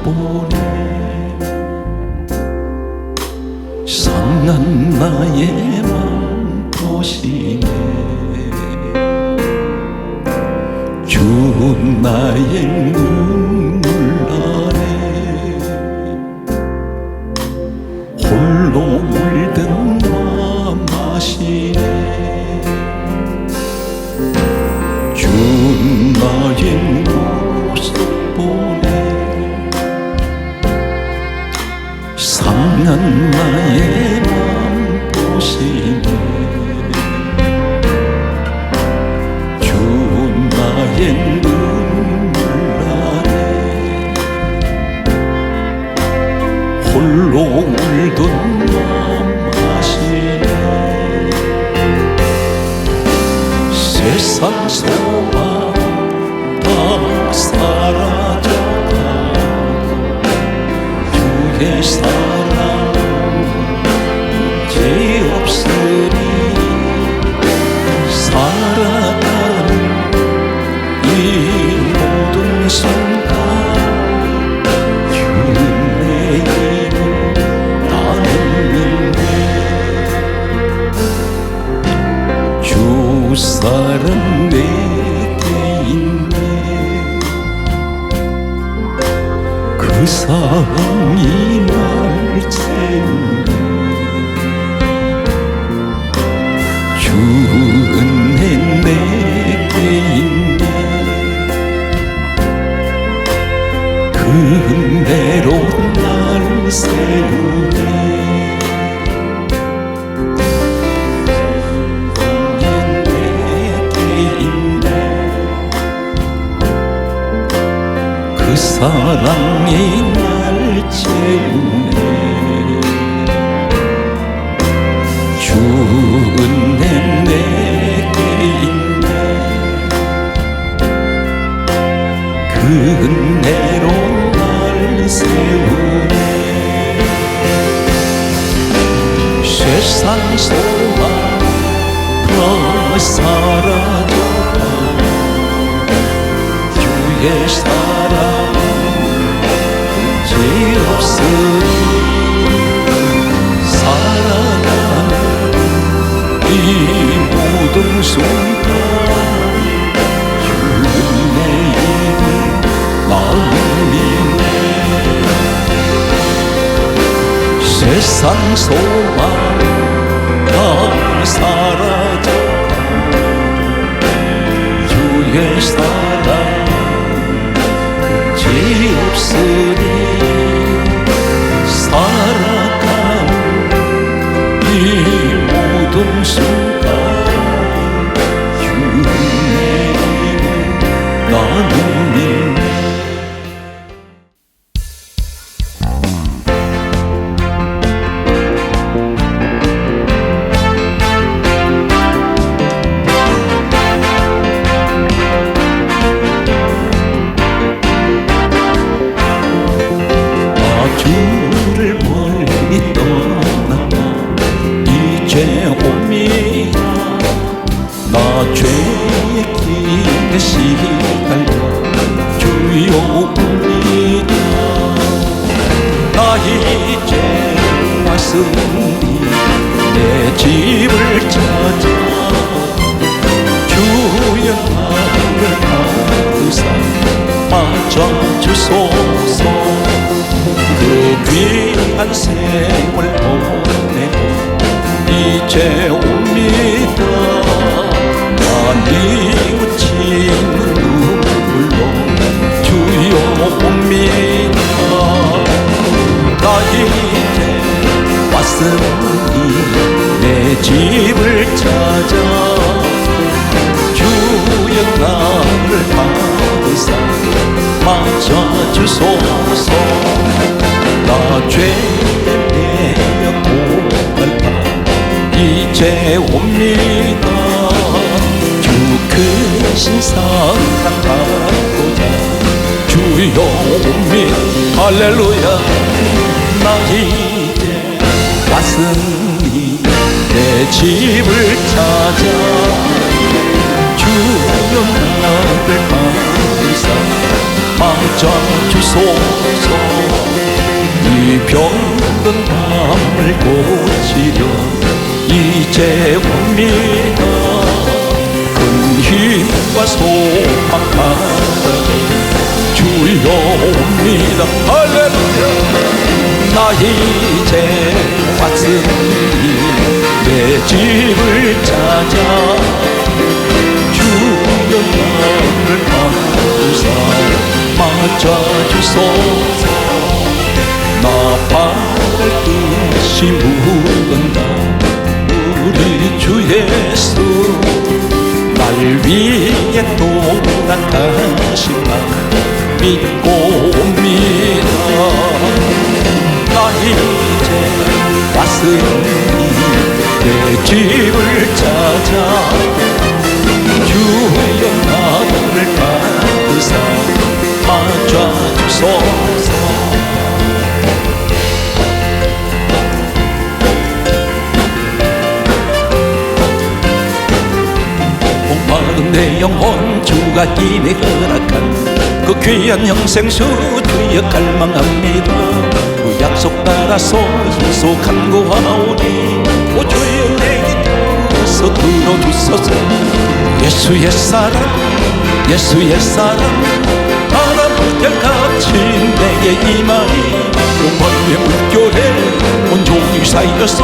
보내. 상한 나의 맘 보시네. 주운 나의 눈물 아래 홀로 울던 맘 아시네. 주운 나의 모습 보네. 상한 나의 맘 보시네. 주운 나의 눈물 아래 홀로 울던 맘 아시네. 세상 소망 다 사라져가 주의 사랑 문제 없으니 살아가는 이 모든 순간 주는 내 힘을 나는 믿네. 주 사랑 내게 있네. 그 사랑이 날 채우네. 주 은혜 내게 있네. 그 은혜로 날 세우네. 그 사랑이 날 채우네. 주 은혜 내게 있네. 그 은혜로 날 세우네. 세상 소망 다 사라져가 주의 사랑 문제 없으니 살아가는 이 모든 순간 주는 내 힘을 나는 믿네. 세상 소망 다 사라져가 주의 사랑 문제 없으니 살아가는 이 모든 순간 주의 힘을 나는 믿네. 주를 멀리 떠나가 이제 옵니다. 나 죄의 길에 시달려 주여 옵니다. 나 이제 왔으니 내 집을 찾아 주여 나를 가두사 맞아주소서. 그 귀한 세월 보내고 이제 옵니다. 나 뉘우치는 눈물로 주여 옵니다. 나 이제 왔으니 내 집을 찾아 주여 나를 받으사 맞아주소서. 나 죄에 내며 고갈파 이제 옵니다. 주 크신 사랑 받고자 주여 옵니다. 할렐루야. 나 이제 왔으니 내 집을 찾아 주여 나를 받으사 맞아주소서. 이제 옵니다. 큰 힘과 소망 받아 주여 옵니다. 할렐루야. 나 이제 왔으니 내 집을 찾아 주여 나를 받으사 맞아주소서. 나 바랄 뜻이 묻는다. 우리 주 예수 날 위해 또 나타나신다. 믿고 옵니다. 나 이제 왔으니 내 집을 찾아 주여 나를 받으사 맞아주소서. 목마른 내 영혼 주가 이미 허락한 그 귀한 영생수 주여 갈망합니다. 그 약속 따라서 희소한 구하오니 오 주여 내게 들어서 들어주소서. 예수의 사랑 예수의 사랑 바다 물결같이 내게 임하니 영원의 물결에 온종일 쌓여서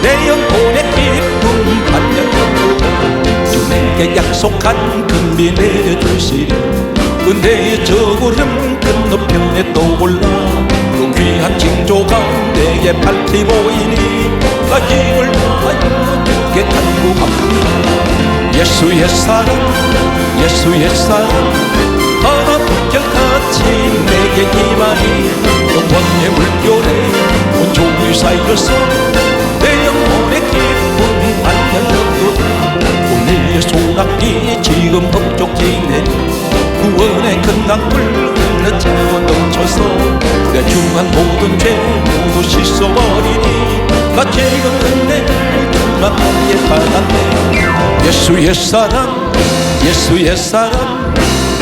내 영혼의 기쁨 받는 주 내게 약속한 금비 내려주시리. 은혜의 저구름 건너편에 떠올라 그 귀한 징조가 내게 밝히 보이니 나 힘을 다하여 주께 간구합니다. 예수의 사랑 예수의 사랑 바다 물결같이 내게 임하니 영원의 물결에 온종일 쌓여서 내 영혼의 기쁨 받는도다. 오늘의 소낙비 지금 흡족지네 구원의 큰 강물 흘러 채워 넘쳐서 내 중한 모든 죄 모두 씻어버리니 나 지금 은혜를 주만 함께 받았네. 예수의 사랑 예수의 사랑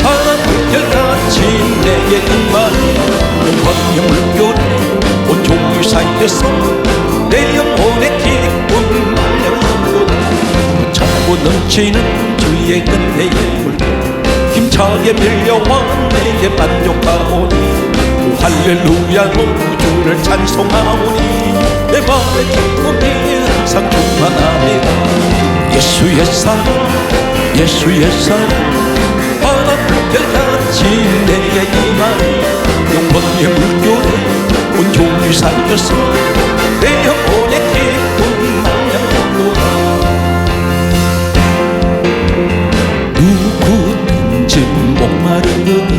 바다 물결같이 내게 임하니 영원의 물결에 온종일 쌓여서 내 영혼의 기쁨 만나는도다. 차고 넘치는 주의 은혜의 물결 힘차게 밀려와 내게 만족하오니 할렐루야로 주를 찬송하오니 내 맘의 기쁨이 항상 충만합니다. 예수의 사랑 예수의 사랑 바다 물결같이 내게 임하니 영원의 물결에 온종일 쌓여서 내 영혼의 기쁨 만나는도다. 목마르거든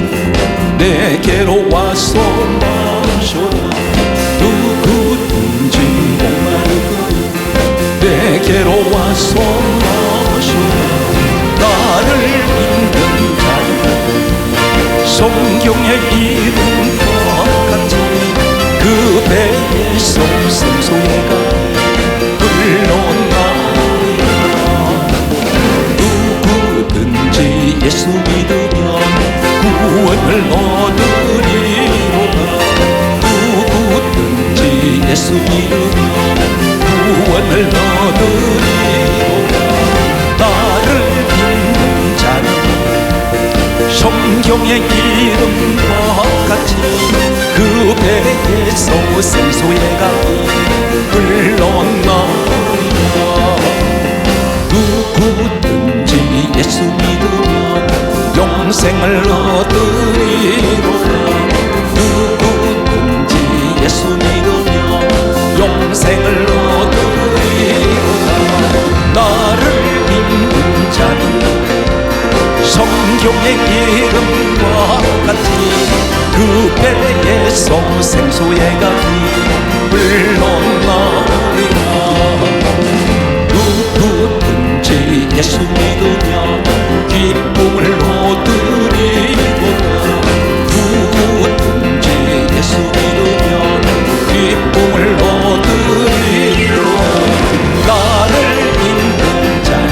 내게로 와서 마셔라. 누구든지 목마르거든 내게로 와서 마셔라. 나를 믿는 자는 성경의 이름과 같이 그 배에서 생수가 흘러나오리라. 누구든지 예수 믿으면 구원을 얻으리로다. 누구든지 예수 믿으면 구원을 얻으리로다. 나를 믿는 자는 성경의 이름과 같이 그 배에서 생수의 강이 흘러나오리라. 누구든지 예수 믿으면 영생을 얻으리로다. 누구든지 예수 믿으면 영생을 얻으리로다. 나를 믿는 자는 성경의 이름과 같이 그 배에서 생수의 강이 흘러나오리라. 누구든지 예수 믿으면 기쁨을 얻으리로다. 누구든지 예수 믿으면 기쁨을 얻으리로다. 나를 믿는 자는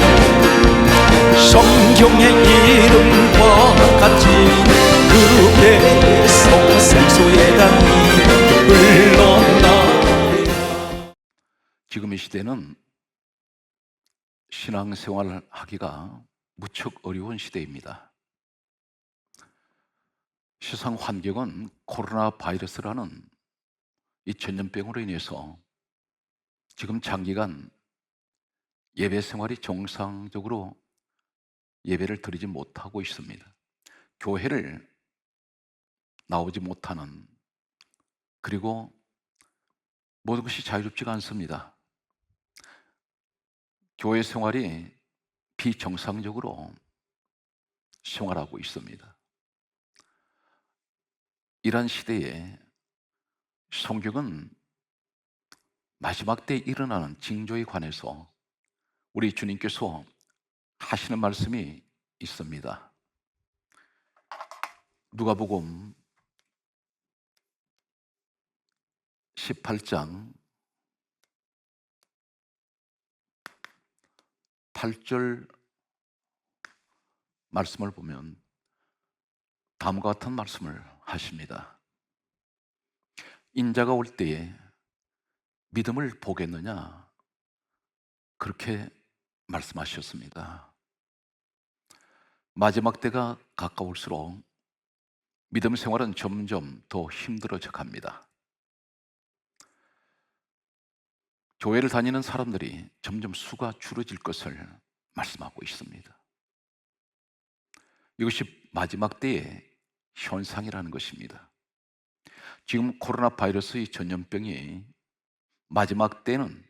성경의 이름과 같이 그 배에서 생수의 강이 흘러나오리라. 지금 이 시대는 신앙생활을 하기가 무척 어려운 시대입니다. 세상 환경은 코로나 바이러스라는 이 전염병으로 인해서 지금 장기간 예배 생활이 정상적으로 예배를 드리지 못하고 있습니다. 교회를 나오지 못하는, 그리고 모든 것이 자유롭지가 않습니다. 교회 생활이 비정상적으로 생활하고 있습니다. 이러한 시대에 성경은 마지막 때에 일어나는 징조에 관해서 우리 주님께서 하시는 말씀이 있습니다. 누가복음 18장 8절 말씀을 보면 다음과 같은 말씀을 하십니다. 인자가 올 때에 믿음을 보겠느냐, 그렇게 말씀하셨습니다. 마지막 때가 가까울수록 믿음 생활은 점점 더 힘들어져 갑니다. 교회를 다니는 사람들이 점점 수가 줄어질 것을 말씀하고 있습니다. 이것이 마지막 때의 현상이라는 것입니다. 지금 코로나 바이러스의 전염병이 마지막 때는,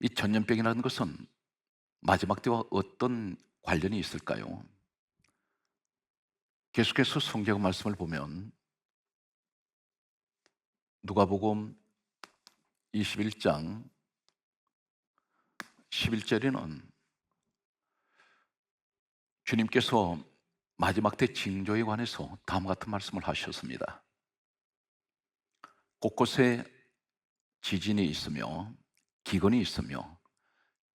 이 전염병이라는 것은 마지막 때와 어떤 관련이 있을까요? 계속해서 성경 말씀을 보면 누가복음 21장 11절에는 주님께서 마지막 때 징조에 관해서 다음과 같은 말씀을 하셨습니다. 곳곳에 지진이 있으며 기근이 있으며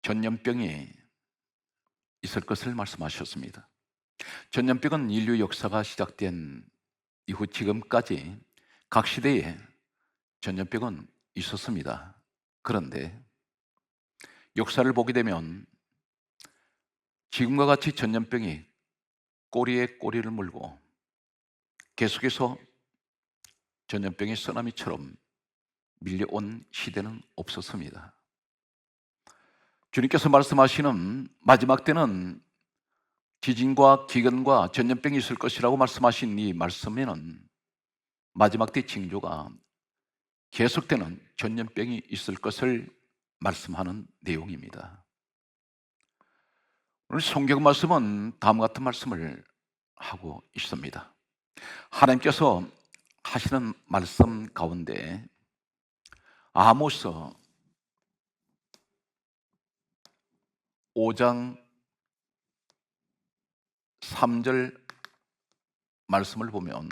전염병이 있을 것을 말씀하셨습니다. 전염병은 인류 역사가 시작된 이후 지금까지 각 시대에 전염병은 있었습니다. 그런데 역사를 보게 되면 지금과 같이 전염병이 꼬리에 꼬리를 물고 계속해서 전염병의 쓰나미처럼 밀려온 시대는 없었습니다. 주님께서 말씀하시는 마지막 때는 지진과 기근과 전염병이 있을 것이라고 말씀하신 이 말씀에는 마지막 때 징조가 계속되는 전염병이 있을 것을 말씀하는 내용입니다. 오늘 성경 말씀은 다음과 같은 말씀을 하고 있습니다. 하나님께서 하시는 말씀 가운데 아모스 5장 3절 말씀을 보면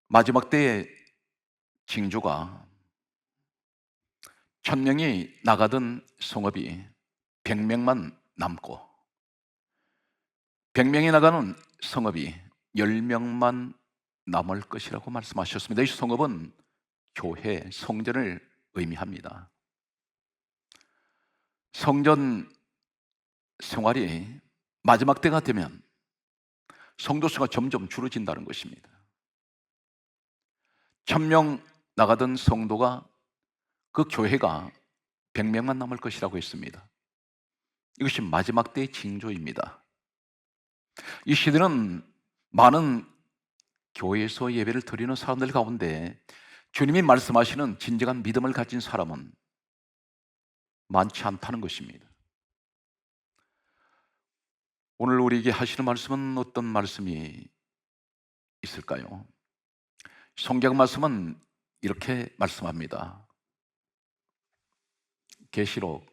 마지막 때의 징조가 1000명이 나가던 성읍이 100명만 남고 100명이 나가는 성읍이 10명만 남을 것이라고 말씀하셨습니다. 이 성읍은 교회, 성전을 의미합니다. 성전 생활이 마지막 때가 되면 성도 수가 점점 줄어진다는 것입니다. 1000명 나가던 성도가, 그 교회가 100명만 남을 것이라고 했습니다. 이것이 마지막 때의 징조입니다. 이 시대는 많은 교회에서 예배를 드리는 사람들 가운데 주님이 말씀하시는 진정한 믿음을 가진 사람은 많지 않다는 것입니다. 오늘 우리에게 하시는 말씀은 어떤 말씀이 있을까요? 성경 말씀은 이렇게 말씀합니다. 계시록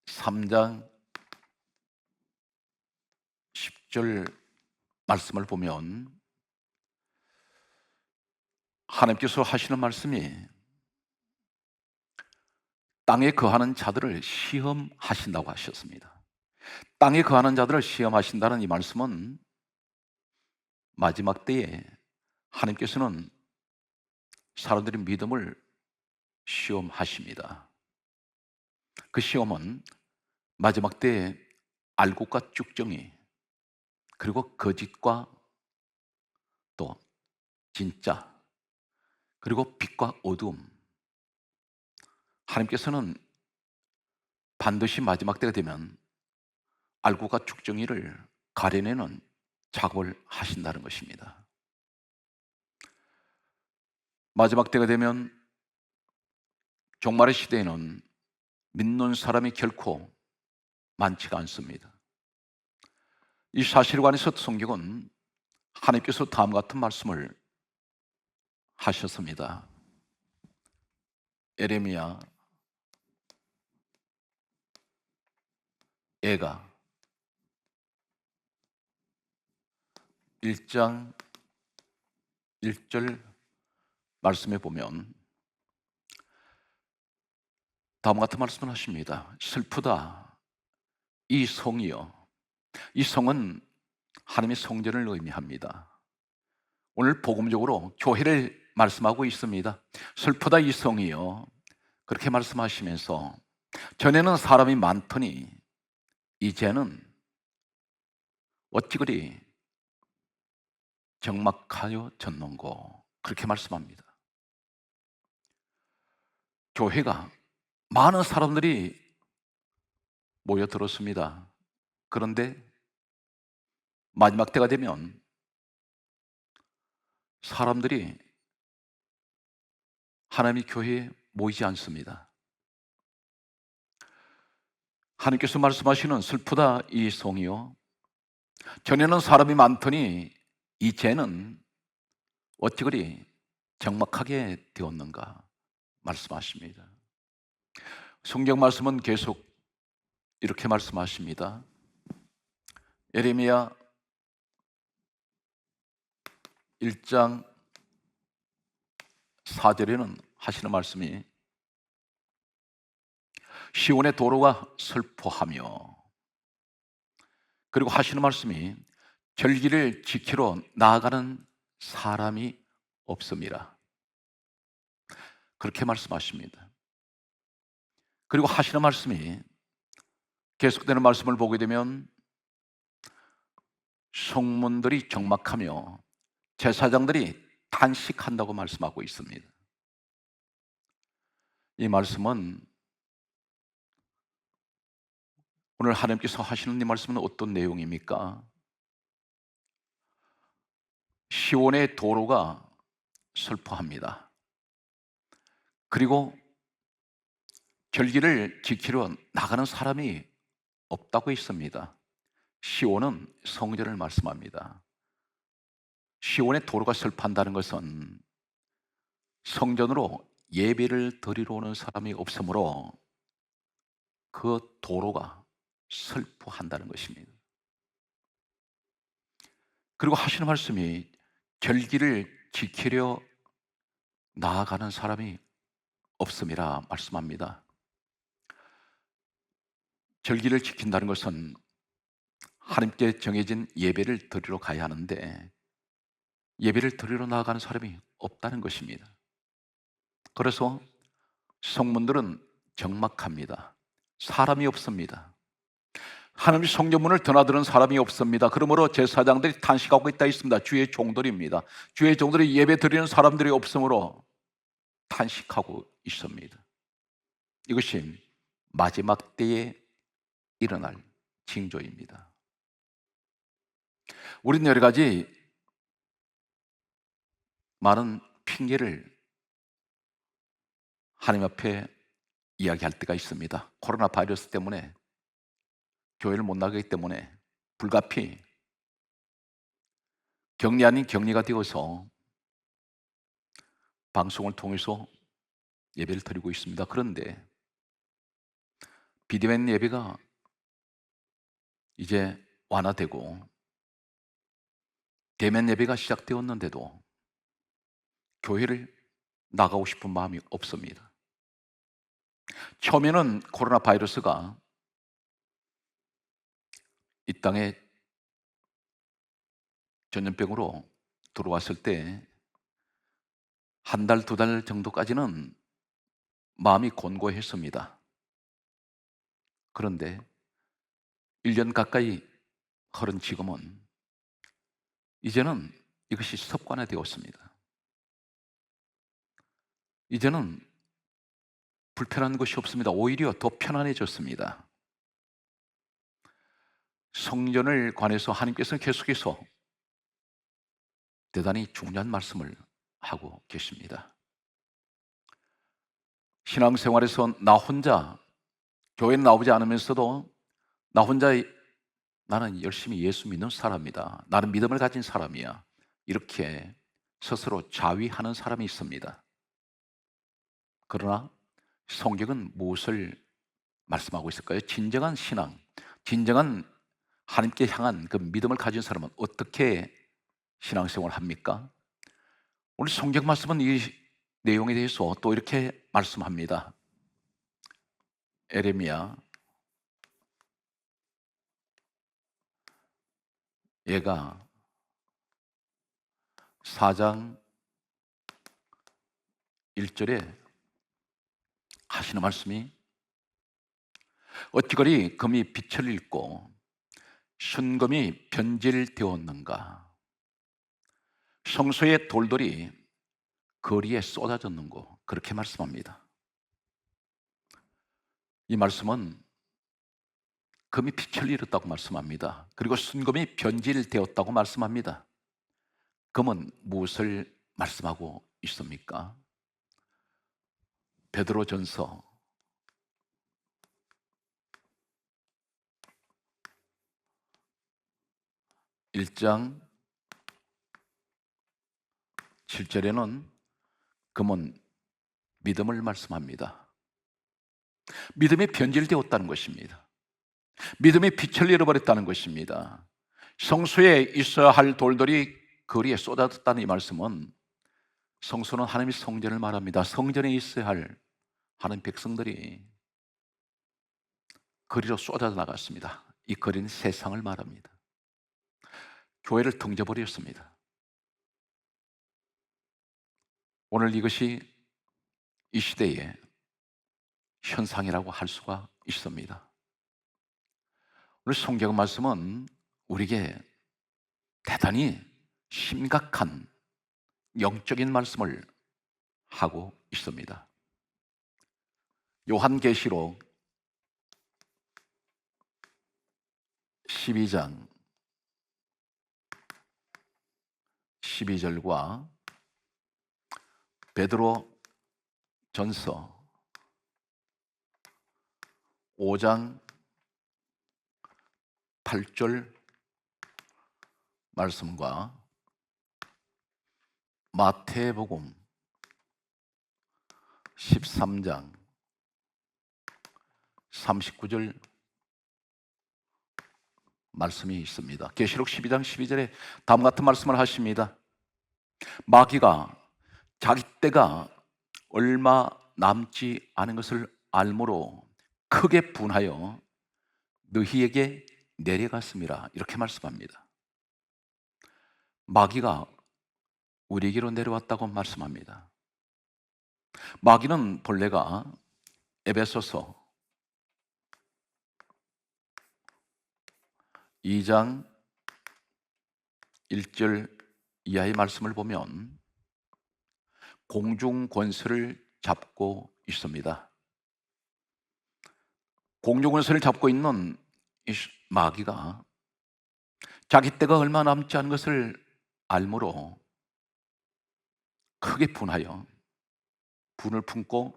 3장 10절 말씀을 보면 하나님께서 하시는 말씀이 땅에 거하는 자들을 시험하신다고 하셨습니다. 땅에 거하는 자들을 시험하신다는 이 말씀은 마지막 때에 하나님께서는 사람들의 믿음을 시험하십니다. 그 시험은 마지막 때에 알곡과 쭉정이, 그리고 거짓과 또 진짜, 그리고 빛과 어둠, 하나님께서는 반드시 마지막 때가 되면 알곡과 쭉정이를 가려내는 작업을 하신다는 것입니다. 마지막 때가 되면 종말의 시대에는 믿는 사람이 결코 많지가 않습니다. 이 사실에 관해서 성경은 하나님께서 다음과 같은 말씀을 하셨습니다. 에레미야 애가 1장 1절 말씀에 보면 다음과 같은 말씀을 하십니다. 슬프다 이 성이여. 이 성은 하나님의 성전을 의미합니다. 오늘 복음적으로 교회를 말씀하고 있습니다. 슬프다 이 성이여, 그렇게 말씀하시면서 전에는 사람이 많더니 이제는 어찌 그리 적막하여 졌는고, 그렇게 말씀합니다. 교회가 많은 사람들이 모여들었습니다. 그런데 마지막 때가 되면 사람들이 하나님의 교회에 모이지 않습니다. 하나님께서 말씀하시는 슬프다 이 성이요, 전에는 사람이 많더니 이제는 어찌 그리 적막하게 되었는가 말씀하십니다. 성경 말씀은 계속 이렇게 말씀하십니다. 예레미야 1장 4절에는 하시는 말씀이 시온의 도로가 슬퍼하며, 그리고 하시는 말씀이 절기를 지키러 나아가는 사람이 없습니다. 그렇게 말씀하십니다. 그리고 하시는 말씀이 계속되는 말씀을 보게 되면 성문들이 적막하며 제사장들이 탄식한다고 말씀하고 있습니다. 이 말씀은, 오늘 하나님께서 하시는 이 말씀은 어떤 내용입니까? 시온의 도로가 슬퍼합니다. 그리고 절기를 지키러 나가는 사람이 없다고 했습니다. 시온은 성전을 말씀합니다. 시온의 도로가 슬퍼한다는 것은 성전으로 예배를 드리러 오는 사람이 없으므로 그 도로가 슬퍼한다는 것입니다. 그리고 하시는 말씀이 절기를 지키려 나아가는 사람이 없음이라 말씀합니다. 절기를 지킨다는 것은 하나님께 정해진 예배를 드리러 가야 하는데 예배를 드리러 나아가는 사람이 없다는 것입니다. 그래서 성문들은 적막합니다. 사람이 없습니다. 하나님의 성전문을 드나드는 사람이 없습니다. 그러므로 제사장들이 탄식하고 있다 있습니다. 주의 종들입니다. 주의 종들이 예배 드리는 사람들이 없으므로 탄식하고 있습니다. 이것이 마지막 때에 일어날 징조입니다. 우리는 여러 가지 많은 핑계를 하나님 앞에 이야기할 때가 있습니다. 코로나 바이러스 때문에 교회를 못 나가기 때문에 불가피 격리 아닌 격리가 되어서 방송을 통해서 예배를 드리고 있습니다. 그런데 비대면 예배가 이제 완화되고 대면 예배가 시작되었는데도 교회를 나가고 싶은 마음이 없습니다. 처음에는 코로나 바이러스가 이 땅에 전염병으로 들어왔을 때 한 달, 두 달 정도까지는 마음이 곤고했습니다. 그런데 1년 가까이 흐른 지금은 이제는 이것이 습관화되었습니다. 이제는 불편한 것이 없습니다. 오히려 더 편안해졌습니다. 성전을 관해서 하나님께서는 계속해서 대단히 중요한 말씀을 하고 계십니다. 신앙생활에서 나 혼자 교회에 나오지 않으면서도 나 혼자 나는 열심히 예수 믿는 사람이다, 나는 믿음을 가진 사람이야, 이렇게 스스로 자위하는 사람이 있습니다. 그러나 성경은 무엇을 말씀하고 있을까요? 진정한 신앙, 진정한 하나님께 향한 그 믿음을 가진 사람은 어떻게 신앙생활을 합니까? 오늘 성경 말씀은 이 내용에 대해서 또 이렇게 말씀합니다. 에레미야, 얘가 4장 1절에 하시는 말씀이 어찌거리 금이 빛을 잃고 순금이 변질되었는가, 성소의 돌들이 거리에 쏟아졌는고, 그렇게 말씀합니다. 이 말씀은 금이 빛을 잃었다고 말씀합니다. 그리고 순금이 변질되었다고 말씀합니다. 금은 무엇을 말씀하고 있습니까? 베드로전서 1장 7절에는 금은 믿음을 말씀합니다. 믿음이 변질되었다는 것입니다. 믿음이 빛을 잃어버렸다는 것입니다. 성소에 있어야 할 돌들이 거리에 쏟아졌다는 이 말씀은 성소는 하나님의 성전을 말합니다. 성전에 있어야 할 하나님 백성들이 거리로 쏟아져 나갔습니다. 이 거리는 세상을 말합니다. 교회를 등져버렸습니다. 오늘 이것이 이 시대의 현상이라고 할 수가 있습니다. 오늘 성경 말씀은 우리에게 대단히 심각한 영적인 말씀을 하고 있습니다. 요한계시록 12장 12절과 베드로 전서 5장 8절 말씀과 마태복음 13장 39절 말씀이 있습니다. 계시록 12장 12절에 다음 같은 말씀을 하십니다. 마귀가 자기 때가 얼마 남지 않은 것을 알므로 크게 분하여 너희에게 내려갔습니다. 이렇게 말씀합니다. 마귀가 우리에게로 내려왔다고 말씀합니다. 마귀는 본래가 에베소서 2장 1절 이하의 말씀을 보면 공중 권세를 잡고 있습니다. 공중 권세를 잡고 있는 이 마귀가 자기 때가 얼마 남지 않은 것을 알므로 크게 분하여 분을 품고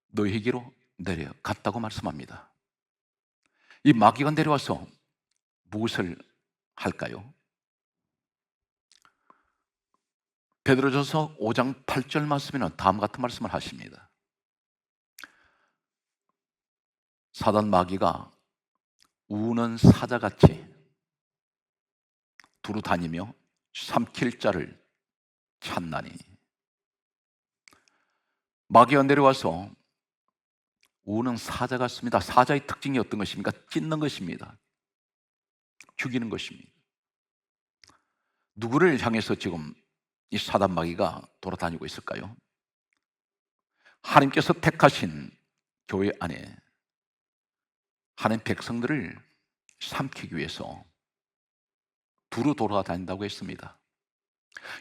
너희에게로 내려갔다고 말씀합니다. 이 마귀가 내려와서 무엇을 할까요? 베드로전서 5장 8절 말씀에는 다음 같은 말씀을 하십니다. 사단 마귀가 우는 사자같이 두루 다니며 삼킬 자를 찾나니, 마귀가 내려와서 우는 사자 같습니다. 사자의 특징이 어떤 것입니까? 찢는 것입니다. 죽이는 것입니다. 누구를 향해서 지금 이 사단 마귀가 돌아다니고 있을까요? 하나님께서 택하신 교회 안에 하나님 백성들을 삼키기 위해서 두루 돌아다닌다고 했습니다.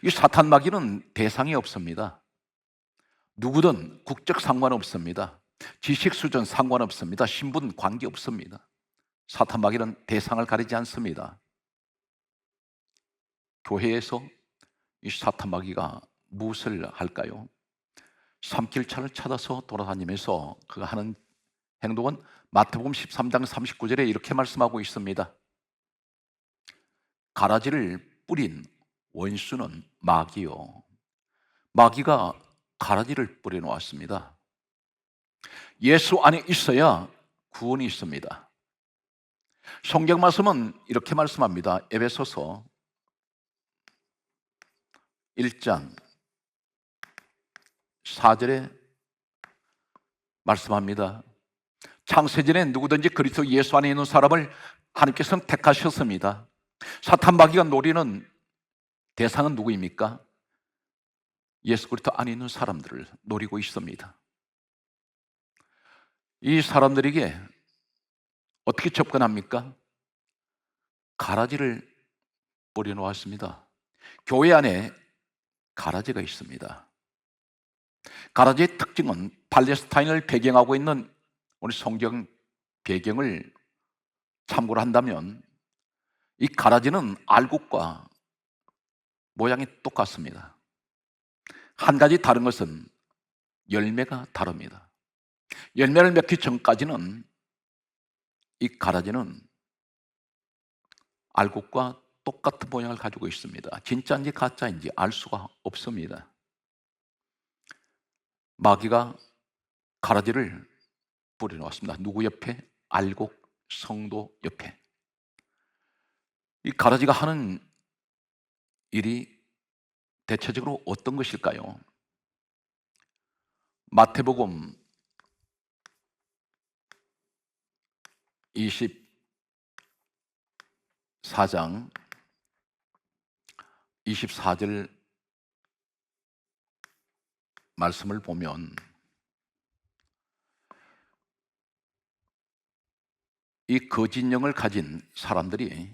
이 사탄 마귀는 대상이 없습니다. 누구든 국적 상관없습니다. 지식 수준 상관없습니다. 신분 관계없습니다. 사탄 마귀는 대상을 가리지 않습니다. 교회에서 이 사탄 마귀가 무엇을 할까요? 삼킬차를 찾아서 돌아다니면서 그가 하는 행동은 마태복음 13장 39절에 이렇게 말씀하고 있습니다. 가라지를 뿌린 원수는 마귀요. 마귀가 가라지를 뿌려놓았습니다. 예수 안에 있어야 구원이 있습니다. 성경 말씀은 이렇게 말씀합니다. 에베소서 1장 4절에 말씀합니다. 창세전에 누구든지 그리스도 예수 안에 있는 사람을 하나님께서는 택하셨습니다. 사탄 마귀가 노리는 대상은 누구입니까? 예수 그리스도 안에 있는 사람들을 노리고 있습니다. 이 사람들에게 어떻게 접근합니까? 가라지를 뿌려놓았습니다. 교회 안에 가라지가 있습니다. 가라지의 특징은 팔레스타인을 배경하고 있는 우리 성경 배경을 참고를 한다면 이 가라지는 알곡과 모양이 똑같습니다. 한 가지 다른 것은 열매가 다릅니다. 열매를 맺기 전까지는 이 가라지는 알곡과 똑같은 모양을 가지고 있습니다. 진짜인지 가짜인지 알 수가 없습니다. 마귀가 가라지를 뿌려놓았습니다. 누구 옆에? 알곡 성도 옆에. 이 가라지가 하는 일이 대체적으로 어떤 것일까요? 마태복음 24장 24절 말씀을 보면 이 거짓 영을 가진 사람들이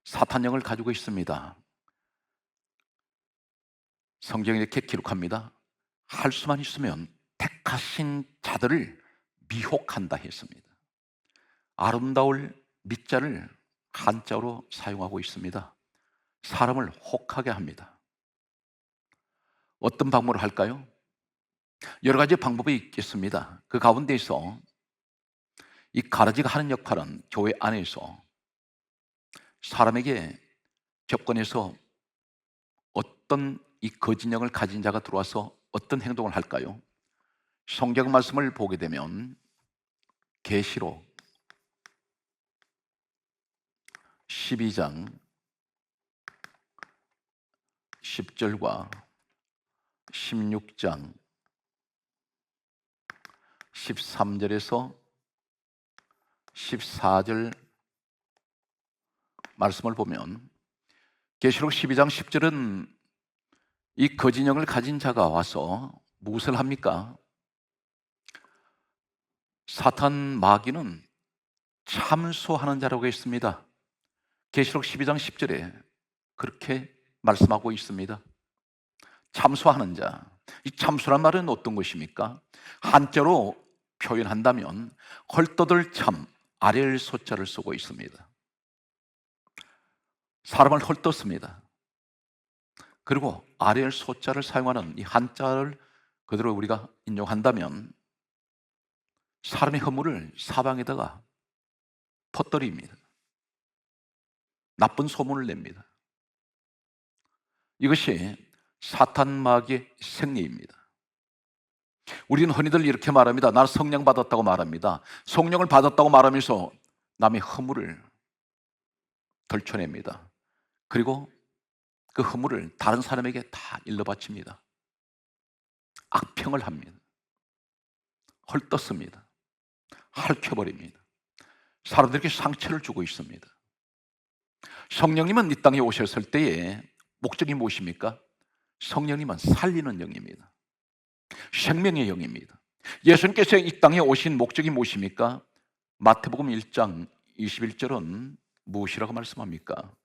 사탄 영을 가지고 있습니다. 성경에 이렇게 기록합니다. 할 수만 있으면 택하신 자들을 미혹한다 했습니다. 아름다울 미자를 한자로 사용하고 있습니다. 사람을 혹하게 합니다. 어떤 방법을 할까요? 여러 가지 방법이 있겠습니다. 그 가운데서 이 가라지가 하는 역할은 교회 안에서 사람에게 접근해서 어떤 이 거짓 영을 가진 자가 들어와서 어떤 행동을 할까요? 성경 말씀을 보게 되면 계시록 12장 10절과 16장 13절에서 14절 말씀을 보면 계시록 12장 10절은 이 거짓 영을 가진 자가 와서 무엇을 합니까? 사탄 마귀는 참소하는 자라고 했습니다. 계시록 12장 10절에 그렇게 말씀하고 있습니다. 참소하는 자. 이 참소란 말은 어떤 것입니까? 한자로 표현한다면 헐떠들 참 아렐 소자를 쓰고 있습니다. 사람을 헐떴습니다. 그리고 아렐 소자를 사용하는 이 한자를 그대로 우리가 인용한다면 사람의 허물을 사방에다가 퍼뜨립니다. 나쁜 소문을 냅니다. 이것이 사탄 마귀의 생리입니다. 우리는 흔히들 이렇게 말합니다. 나는 성령 받았다고 말합니다. 성령을 받았다고 말하면서 남의 허물을 덜쳐냅니다. 그리고 그 허물을 다른 사람에게 다 일러바칩니다. 악평을 합니다. 헐떴습니다. 핥혀버립니다. 사람들에게 상처를 주고 있습니다. 성령님은 이 땅에 오셨을 때에 목적이 무엇입니까? 성령님은 살리는 영입니다. 생명의 영입니다. 예수님께서 이 땅에 오신 목적이 무엇입니까? 마태복음 1장 21절은 무엇이라고 말씀합니까?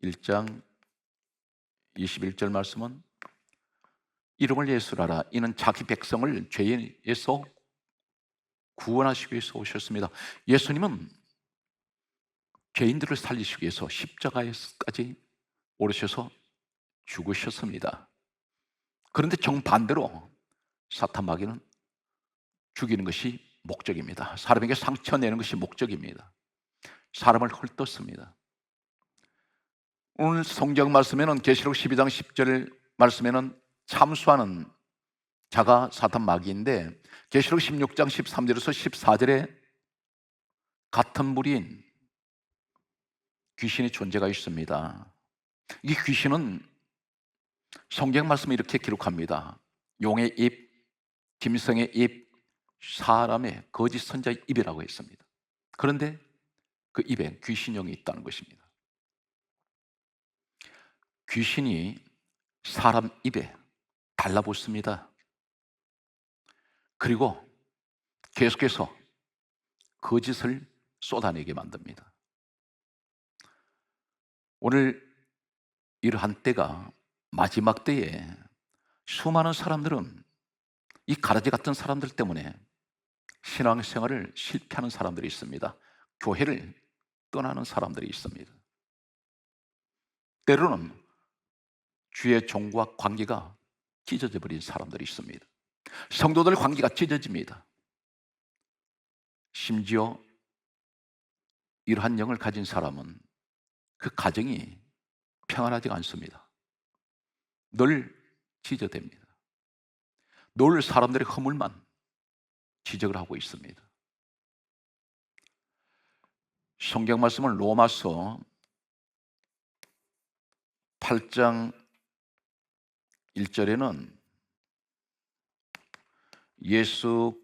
1장 21절 말씀은 이름을 예수라라. 이는 자기 백성을 죄에서 구원하시기 위해서 오셨습니다. 예수님은 죄인들을 살리시기 위해서 십자가에까지 오르셔서 죽으셨습니다. 그런데 정반대로 사탄 마귀는 죽이는 것이 목적입니다. 사람에게 상처 내는 것이 목적입니다. 사람을 헐떴습니다. 오늘 성경 말씀에는 계시록 12장 10절 말씀에는 참수하는 자가 사탄 마귀인데, 계시록 16장 13절에서 14절에 같은 무리인 귀신의 존재가 있습니다. 이 귀신은 성경 말씀을 이렇게 기록합니다. 용의 입, 짐승의 입, 사람의 거짓 선자의 입이라고 했습니다. 그런데 그 입에 귀신령이 있다는 것입니다. 귀신이 사람 입에 달라붙습니다. 그리고 계속해서 거짓을 쏟아내게 만듭니다. 오늘 이러한 때가 마지막 때에 수많은 사람들은 이 가라지 같은 사람들 때문에 신앙생활을 실패하는 사람들이 있습니다. 교회를 떠나는 사람들이 있습니다. 때로는 주의 종과 관계가 찢어져 버린 사람들이 있습니다. 성도들 관계가 찢어집니다. 심지어 이러한 영을 가진 사람은 그 가정이 평안하지가 않습니다. 늘 찢어집니다. 늘 사람들의 허물만 지적을 하고 있습니다. 성경 말씀은 로마서 8장 1절에는 예수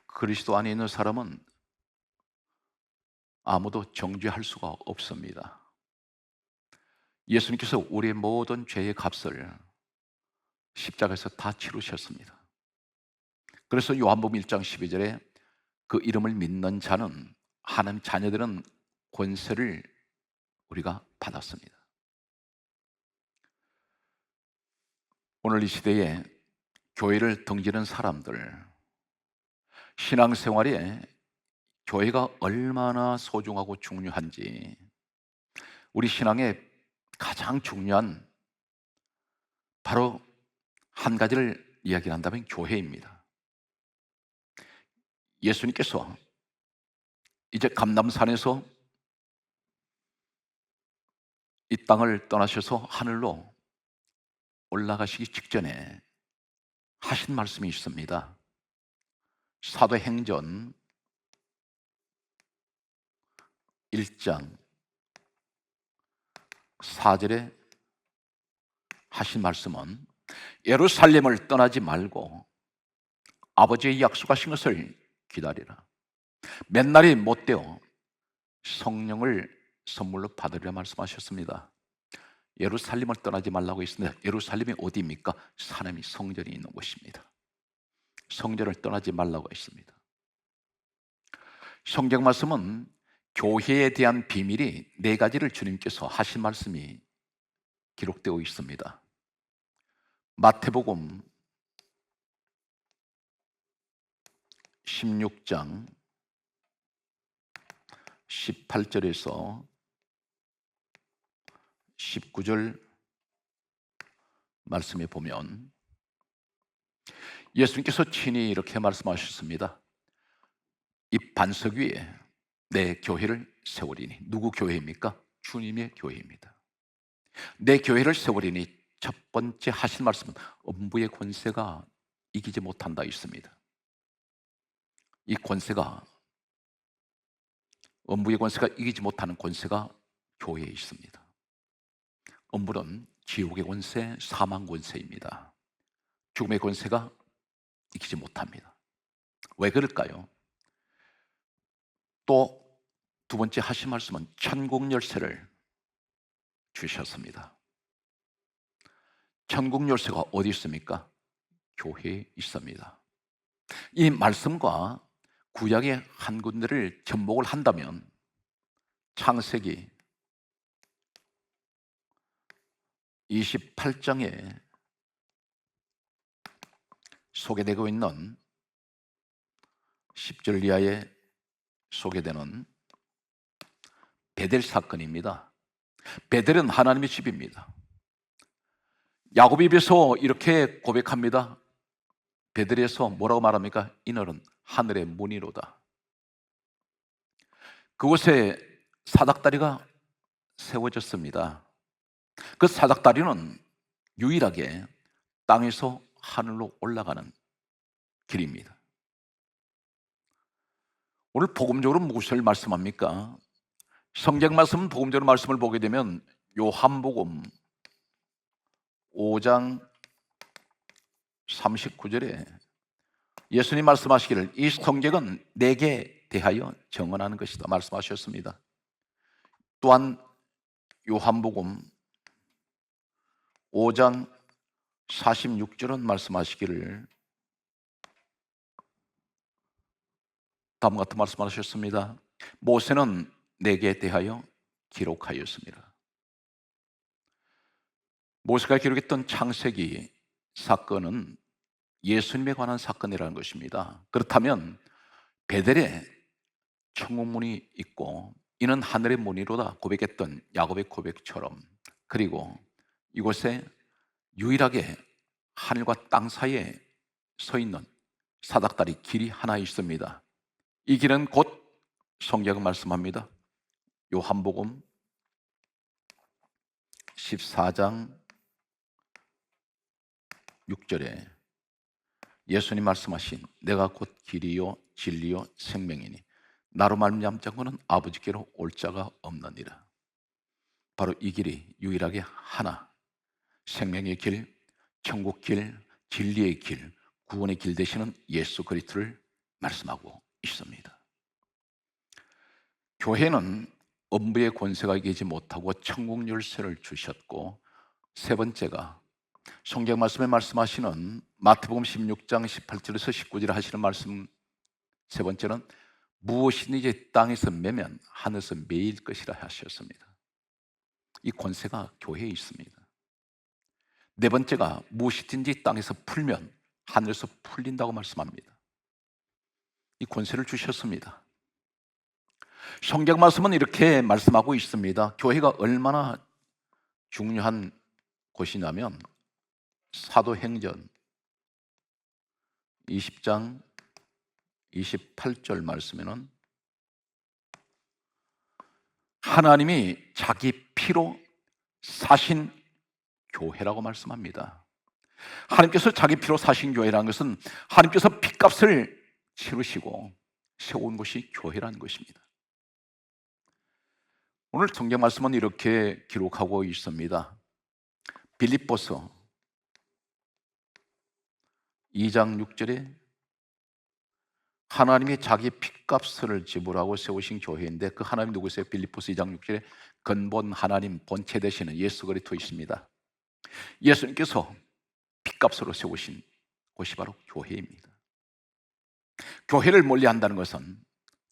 그리스도 안에 있는 사람은 아무도 정죄할 수가 없습니다. 예수님께서 우리의 모든 죄의 값을 십자가에서 다 치르셨습니다. 그래서 요한복음 1장 12절에 그 이름을 믿는 자는, 하나님 자녀들은 권세를 우리가 받았습니다. 오늘 이 시대에 교회를 등지는 사람들, 신앙생활에 교회가 얼마나 소중하고 중요한지, 우리 신앙의 가장 중요한 바로 한 가지를 이야기한다면 교회입니다. 예수님께서 이제 감람산에서 이 땅을 떠나셔서 하늘로 올라가시기 직전에 하신 말씀이 있습니다. 사도행전 1장 4절에 하신 말씀은 예루살렘을 떠나지 말고 아버지의 약속하신 것을 기다리라. 몇 날이 못 되어 성령을 선물로 받으리라 말씀하셨습니다. 예루살렘을 떠나지 말라고 했습니다. 예루살렘이 어디입니까? 하나님의 성전이 있는 곳입니다. 성전을 떠나지 말라고 했습니다. 성경 말씀은 교회에 대한 비밀이 네 가지를 주님께서 하신 말씀이 기록되어 있습니다. 마태복음 16장 18절에서 19절 말씀에 보면 예수님께서 친히 이렇게 말씀하셨습니다. 이 반석 위에 내 교회를 세우리니. 누구 교회입니까? 주님의 교회입니다. 내 교회를 세우리니 첫 번째 하신 말씀은 음부의 권세가 이기지 못한다 있습니다. 이 권세가, 음부의 권세가 이기지 못하는 권세가 교회에 있습니다. 음부는 지옥의 권세, 사망 권세입니다. 죽음의 권세가 이기지 못합니다. 왜 그럴까요? 또 두 번째 하신 말씀은 천국 열쇠를 주셨습니다. 천국 열쇠가 어디 있습니까? 교회에 있습니다. 이 말씀과 구약의 한 군데를 접목을 한다면 창세기 28장에 소개되고 있는 10절 이하에 소개되는 베델 사건입니다. 베델은 하나님의 집입니다. 야곱에 비해서 이렇게 고백합니다. 베델에서 뭐라고 말합니까? 이늘은 하늘의 문이로다. 그곳에 사닥다리가 세워졌습니다. 그 사닥다리는 유일하게 땅에서 하늘로 올라가는 길입니다. 오늘 복음적으로 무엇을 말씀합니까? 성경 말씀, 복음적으로 말씀을 보게 되면 요한복음 5장 39절에 예수님 말씀하시기를 이 성경은 내게 대하여 정언하는 것이다 말씀하셨습니다. 또한 요한복음 5장 46절은 말씀하시기를 다음과 같은 말씀하셨습니다. 모세는 내게 대하여 기록하였습니다. 모세가 기록했던 창세기 사건은 예수님에 관한 사건이라는 것입니다. 그렇다면 베델에 천국문이 있고 이는 하늘의 문이로다 고백했던 야곱의 고백처럼, 그리고 이곳에 유일하게 하늘과 땅 사이에 서 있는 사닥다리 길이 하나 있습니다. 이 길은 곧 성경은 말씀합니다. 요한복음 14장 6절에 예수님 말씀하신 내가 곧 길이요 진리요 생명이니 나로 말미암지 않고는 아버지께로 올 자가 없느니라. 바로 이 길이 유일하게 하나, 생명의 길, 천국 길, 진리의 길, 구원의 길 되시는 예수 그리스도를 말씀하고 있습니다. 교회는 엄부의 권세가 이기지 못하고 천국 열쇠를 주셨고, 세 번째가 성경 말씀에 말씀하시는 마태복음 16장 18절에서 19절에 하시는 말씀, 세 번째는 무엇이든지 땅에서 매면 하늘에서 매일 것이라 하셨습니다. 이 권세가 교회에 있습니다. 네 번째가 무엇이든지 땅에서 풀면 하늘에서 풀린다고 말씀합니다. 이 권세를 주셨습니다. 성경 말씀은 이렇게 말씀하고 있습니다. 교회가 얼마나 중요한 곳이냐면 사도행전 20장 28절 말씀에는 하나님이 자기 피로 사신 교회라고 말씀합니다. 하나님께서 자기 피로 사신 교회라는 것은 하나님께서 피값을 치르시고 세운 곳이 교회라는 것입니다. 오늘 성경 말씀은 이렇게 기록하고 있습니다. 빌립보서 2장 6절에 하나님이 자기 피값을 지불하고 세우신 교회인데, 그 하나님 누구세요? 빌립보서 2장 6절에 근본 하나님 본체 되시는 예수 그리스도이십니다. 예수님께서 피값으로 세우신 곳이 바로 교회입니다. 교회를 멀리한다는 것은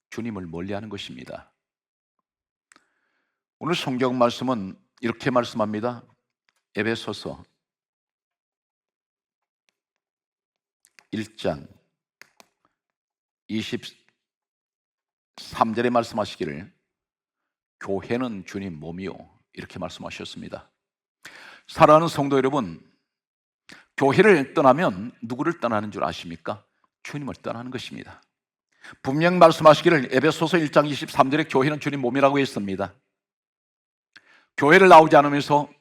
주님을 멀리하는 것입니다. 오늘 성경 말씀은 이렇게 말씀합니다. 에베소서 1장 23절에 말씀하시기를 교회는 주님 몸이요 이렇게 말씀하셨습니다. 사랑하는 성도 여러분, 교회를 떠나면 누구를 떠나는 줄 아십니까? 주님을 떠나는 것입니다. 분명 말씀하시기를 에베소서 1장 23절에 교회는 주님 몸이라고 했습니다. 교회를 나오지 않으면서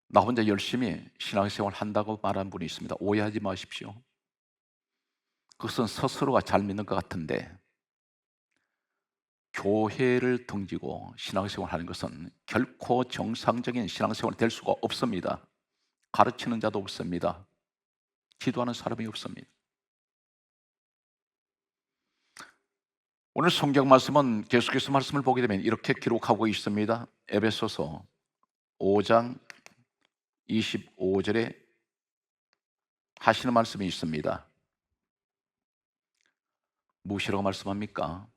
나 혼자 열심히 신앙생활 한다고 말한 분이 있습니다. 오해하지 마십시오. 그것은 스스로가 잘 믿는 것 같은데, 교회를 등지고 신앙생활 하는 것은 결코 정상적인 신앙생활이 될 수가 없습니다. 가르치는 자도 없습니다. 기도하는 사람이 없습니다. 오늘 성경 말씀은 계속해서 말씀을 보게 되면 이렇게 기록하고 있습니다. 에베소서 5장 25절에 하시는 말씀이 있습니다. 무엇이라고 말씀합니까?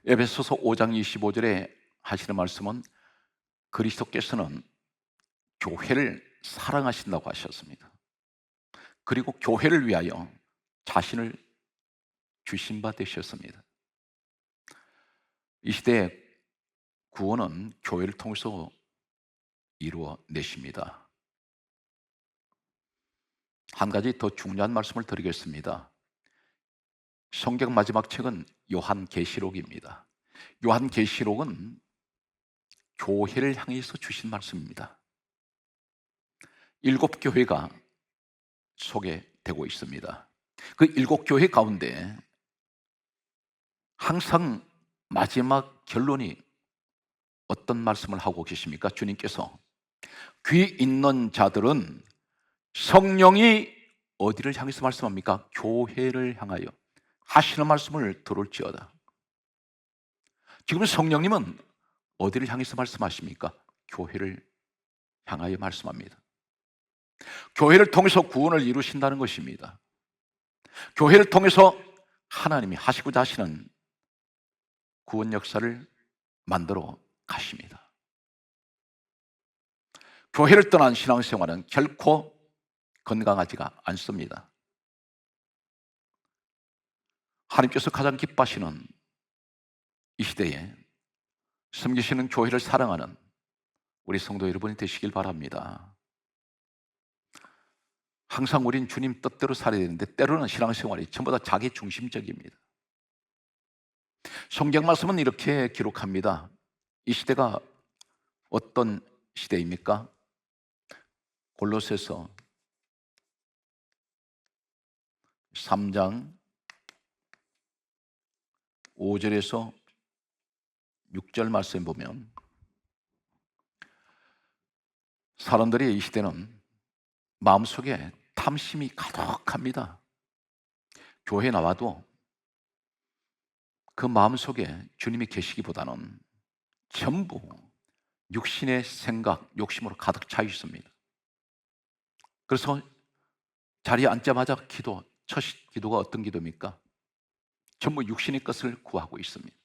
에베소서 5장 25절에 하시는 말씀은 그리스도께서는 교회를 사랑하신다고 하셨습니다. 그리고 교회를 위하여 자신을 주신 바 되셨습니다. 이 시대의 구원은 교회를 통해서 이루어내십니다. 한 가지 더 중요한 말씀을 드리겠습니다. 성경 마지막 책은 요한계시록입니다. 요한계시록은 교회를 향해서 주신 말씀입니다. 7 교회가 소개되고 있습니다. 그 7 교회 가운데 항상 마지막 결론이 어떤 말씀을 하고 계십니까? 주님께서 귀 있는 자들은 성령이 어디를 향해서 말씀합니까? 교회를 향하여 하시는 말씀을 들을지어다. 지금 성령님은 어디를 향해서 말씀하십니까? 교회를 향하여 말씀합니다. 교회를 통해서 구원을 이루신다는 것입니다. 교회를 통해서 하나님이 하시고자 하시는 구원 역사를 만들어 가십니다. 교회를 떠난 신앙생활은 결코 건강하지가 않습니다. 하나님께서 가장 기뻐하시는 이 시대에 섬기시는 교회를 사랑하는 우리 성도 여러분이 되시길 바랍니다. 항상 우린 주님 뜻대로 살아야 되는데 때로는 신앙생활이 전부 다 자기 중심적입니다. 성경 말씀은 이렇게 기록합니다. 이 시대가 어떤 시대입니까? 골로새서 3장 5절에서 6절 말씀 보면 사람들이 이 시대는 마음속에 탐심이 가득합니다. 교회 나와도 그 마음속에 주님이 계시기보다는 전부 육신의 생각, 욕심으로 가득 차 있습니다. 그래서 자리에 앉자마자 첫 기도가 어떤 기도입니까? 전부 육신의 것을 구하고 있습니다.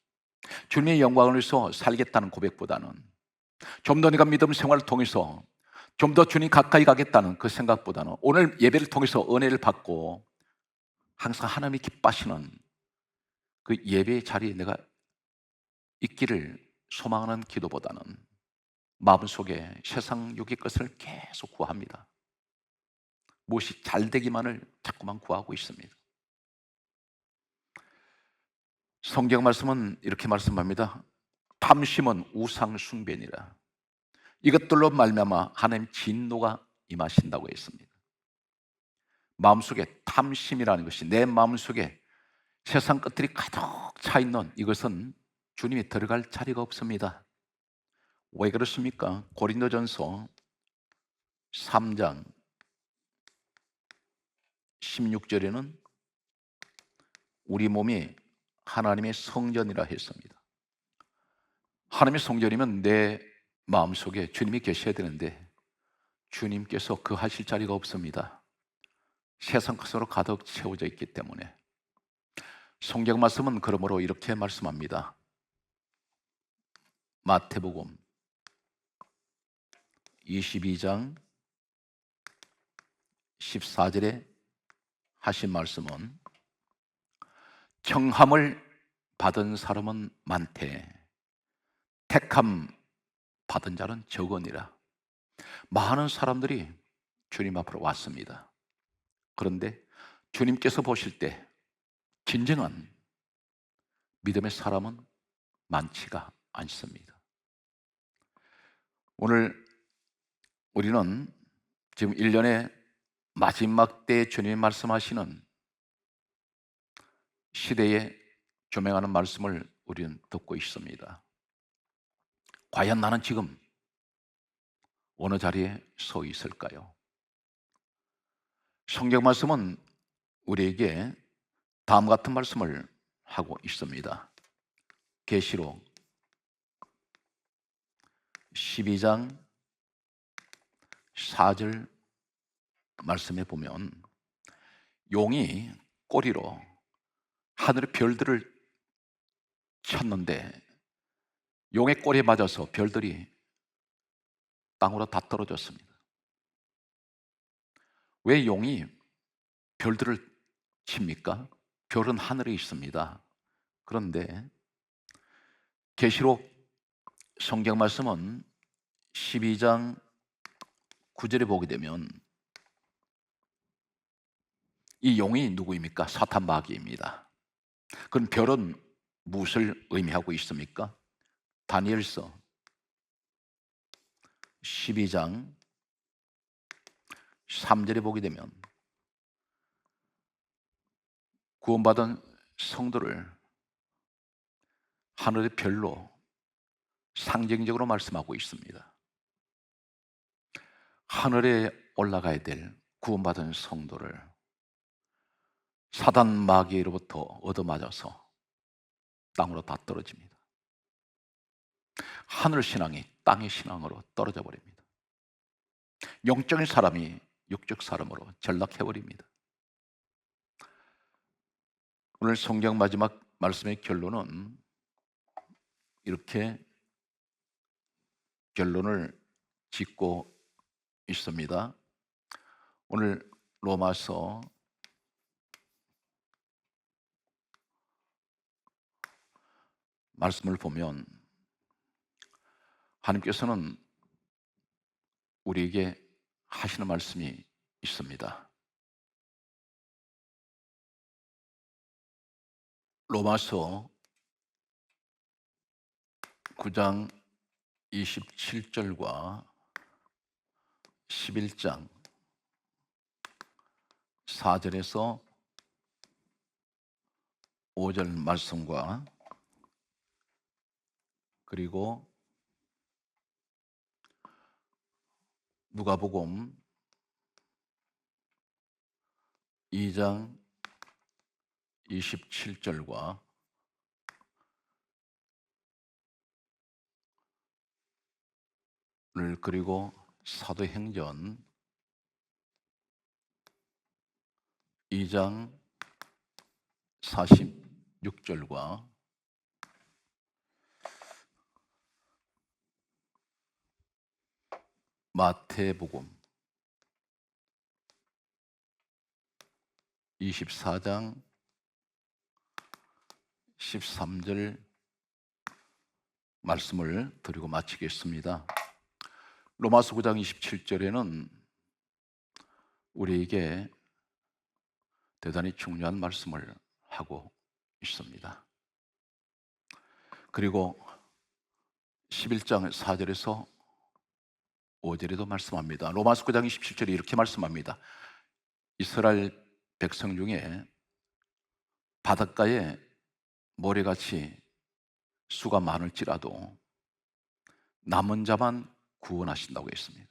주님의 영광을 위해서 살겠다는 고백보다는 좀 더 내가 믿음 생활을 통해서 좀 더 주님 가까이 가겠다는 그 생각보다는 오늘 예배를 통해서 은혜를 받고 항상 하나님이 기뻐하시는 그 예배의 자리에 내가 있기를 소망하는 기도보다는 마음속에 세상 육의 것을 계속 구합니다. 무엇이 잘 되기만을 자꾸만 구하고 있습니다. 성경 말씀은 이렇게 말씀합니다. 탐심은 우상 숭배니라. 이것들로 말미암아 하나님 진노가 임하신다고 했습니다. 마음속에 탐심이라는 것이 내 마음속에 세상 것들이 가득 차 있는 이것은 주님이 들어갈 자리가 없습니다. 왜 그렇습니까? 고린도전서 3장 16절에는 우리 몸이 하나님의 성전이라 했습니다. 하나님의 성전이면 내 마음속에 주님이 계셔야 되는데 주님께서 그 하실 자리가 없습니다. 세상 것으로 가득 채워져 있기 때문에 성경 말씀은 그러므로 이렇게 말씀합니다. 마태복음 22장 14절에 하신 말씀은 청함을 받은 사람은 많되 택함 받은 자는 적으니라. 많은 사람들이 주님 앞으로 왔습니다. 그런데 주님께서 보실 때 진정한 믿음의 사람은 많지가 않습니다. 오늘 우리는 지금 1년의 마지막 때에 주님이 말씀하시는 시대에 조명하는 말씀을 우리는 듣고 있습니다. 과연 나는 지금 어느 자리에 서 있을까요? 성경 말씀은 우리에게 다음 같은 말씀을 하고 있습니다. 계시록 12장 4절 말씀에 보면 용이 꼬리로 하늘의 별들을 쳤는데 용의 꼬리에 맞아서 별들이 땅으로 다 떨어졌습니다. 왜 용이 별들을 칩니까? 별은 하늘에 있습니다. 그런데 계시록 성경 말씀은 12장 9절에 보게 되면 이 용이 누구입니까? 사탄 마귀입니다. 그럼 별은 무엇을 의미하고 있습니까? 다니엘서 12장 3절에 보게 되면 구원받은 성도를 하늘의 별로 상징적으로 말씀하고 있습니다. 하늘에 올라가야 될 구원받은 성도를 사단 마귀로부터 얻어맞아서 땅으로 다 떨어집니다. 하늘 신앙이 땅의 신앙으로 떨어져 버립니다. 영적인 사람이 육적 사람으로 전락해 버립니다. 오늘 성경 마지막 말씀의 결론은 이렇게 결론을 짓고 있습니다. 오늘 로마서 말씀을 보면 하나님께서는 우리에게 하시는 말씀이 있습니다. 로마서 9장 27절과 11장 4절에서 5절 말씀과 그리고 누가복음 2장 27절과 그리고 사도행전 2장 46절과 마태복음 24장 13절 말씀을 드리고 마치겠습니다. 로마서 9장 27절에는 우리에게 대단히 중요한 말씀을 하고 있습니다. 그리고 11장 4절에서 5절에도 말씀합니다. 로마서 9장 27절에 이렇게 말씀합니다. 이스라엘 백성 중에 바닷가에 모래같이 수가 많을지라도 남은 자만 구원하신다고 했습니다.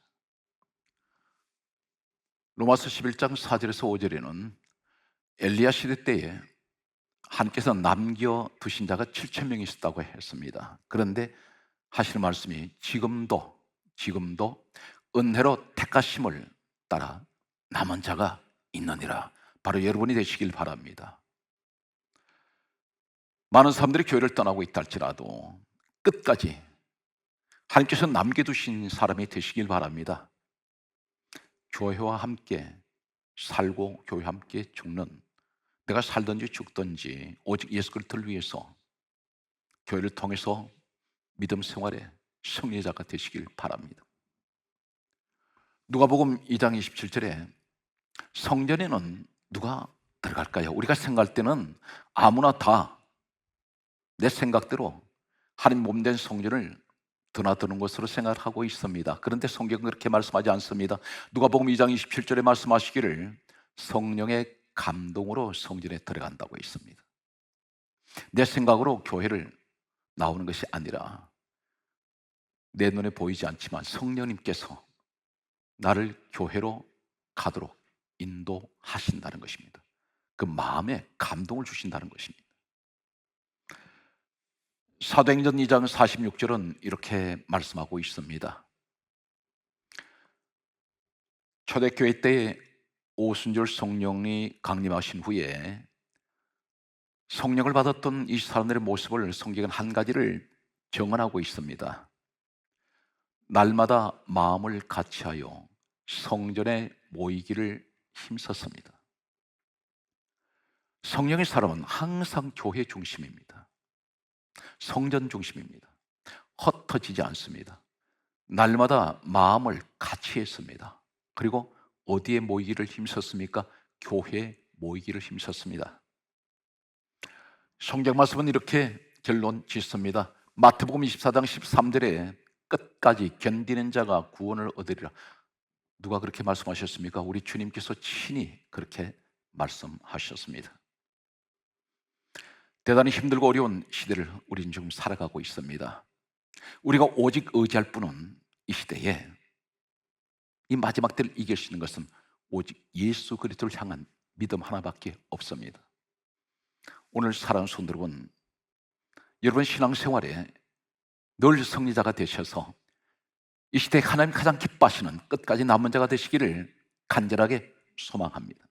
로마서 11장 4절에서 5절에는 엘리야 시대 때에 하나님께서 남겨두신 자가 7,000명이 있었다고 했습니다. 그런데 하시는 말씀이 지금도 은혜로 택하심을 따라 남은 자가 있느니라. 바로 여러분이 되시길 바랍니다. 많은 사람들이 교회를 떠나고 있다 할지라도 끝까지 하나님께서 남겨두신 사람이 되시길 바랍니다. 교회와 함께 살고 교회와 함께 죽는, 내가 살든지 죽든지 오직 예수 그리스도를 위해서 교회를 통해서 믿음 생활의 승리자가 되시길 바랍니다. 누가복음 2장 27절에 성전에는 누가 들어갈까요? 우리가 생각할 때는 아무나 다 내 생각대로 하나님 몸된 성전을 드나드는 것으로 생각하고 있습니다. 그런데 성경은 그렇게 말씀하지 않습니다. 누가복음 2장 27절에 말씀하시기를 성령의 감동으로 성전에 들어간다고 했습니다. 내 생각으로 교회를 나오는 것이 아니라 내 눈에 보이지 않지만 성령님께서 나를 교회로 가도록 인도하신다는 것입니다. 그 마음에 감동을 주신다는 것입니다. 사도행전 2장 46절은 이렇게 말씀하고 있습니다. 초대교회 때에 오순절 성령이 강림하신 후에 성령을 받았던 이 사람들의 모습을 성경은 한 가지를 정언하고 있습니다. 날마다 마음을 같이하여 성전에 모이기를 힘썼습니다. 성령의 사람은 항상 교회 중심입니다. 성전 중심입니다. 흩어지지 않습니다. 날마다 마음을 같이 했습니다. 그리고 어디에 모이기를 힘썼습니까? 교회에 모이기를 힘썼습니다. 성경 말씀은 이렇게 결론 짓습니다. 마태복음 24장 13절에 끝까지 견디는 자가 구원을 얻으리라. 누가 그렇게 말씀하셨습니까? 우리 주님께서 친히 그렇게 말씀하셨습니다. 대단히 힘들고 어려운 시대를 우리는 지금 살아가고 있습니다. 우리가 오직 의지할 분은 이 시대에 이 마지막 때를 이길 수 있는 것은 오직 예수 그리스도를 향한 믿음 하나밖에 없습니다. 오늘 사랑하는 성도 여러분, 여러분 신앙생활에 늘 승리자가 되셔서 이 시대에 하나님 가장 기뻐하시는 끝까지 남은 자가 되시기를 간절하게 소망합니다.